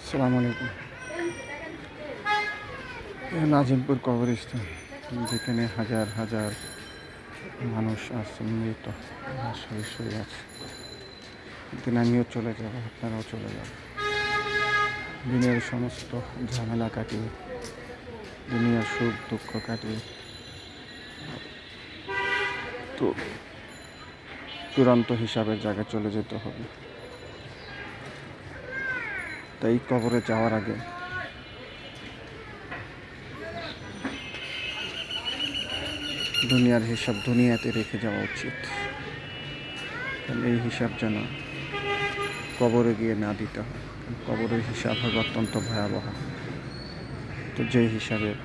আসসালামু আলাইকুম। নাজিমপুর কবরস্থান, যেখানে হাজার হাজার মানুষ আছে, মৃত আসলে শুয়ে আছে। একদিন আমিও চলে যাব, আপনারাও চলে যাবেন। দিনের সমস্ত ঝামেলা কাটিয়ে, দুনিয়ার সুখ দুঃখ কাটিয়ে তো চূড়ান্ত হিসাবের জায়গায় চলে যেতে হবে। তাই কবরে যাওয়ার আগে দুনিয়ার হিসাব দুনিয়াতে রেখে যাওয়া উচিত। তাহলে এই হিসাব যেন কবরে গিয়ে না দিতে হয়। কবরের হিসাব হবে অত্যন্ত ভয়াবহ। তো যে হিসাবের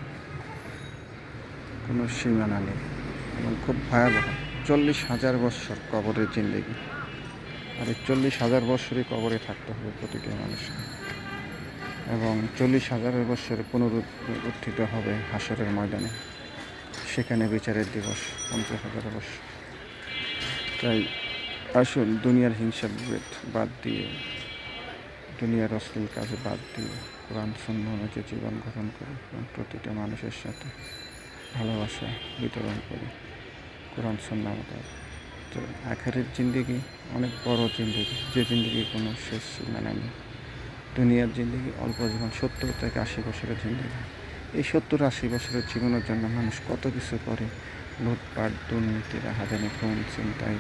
কোনো সীমানা নেই এবং খুব ভয়াবহ। 40,000 বৎসর কবরের জিন্দেগি, আর এই 40,000 বৎসরই কবরে থাকতে হবে প্রতিটি মানুষকে, এবং 40,000 বৎসরে পুনরুত্থিত হবে হাসরের ময়দানে। সেখানে বিচারের দিবস 50,000 বৎসর। তাই আসুন দুনিয়ার হিংসা বিভেদ বাদ দিয়ে, দুনিয়ার অশ্লীল কাজে বাদ দিয়ে কোরআন সুন্নাহ অনুযায়ী জীবন গ্রহণ করি এবং প্রতিটা মানুষের সাথে ভালোবাসা বিতরণ করি কোরআন সুন্নাহ মোতাবেক। তো আখেরের জিন্দেগি অনেক বড় জিন্দেগি, যে জিন্দেগির কোনো শেষ সীমানা নেই। দুনিয়ার জিন্দেগি অল্প জীবন, 70 থেকে 80 বছরের জিন্দেগি। এই 70-80 বছরের জীবনের জন্য মানুষ কত কিছু করে। লুটপাট, দুর্নীতি, রাহাজানি, খুন, ছিনতাই,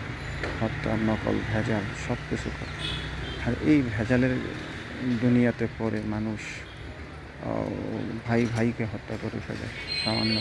হত্যা, নকল, ভেজাল সব কিছু করে। আর এই ভেজালের দুনিয়াতে পড়ে মানুষ ভাই ভাইকে হত্যা করে ফেলে সামান্য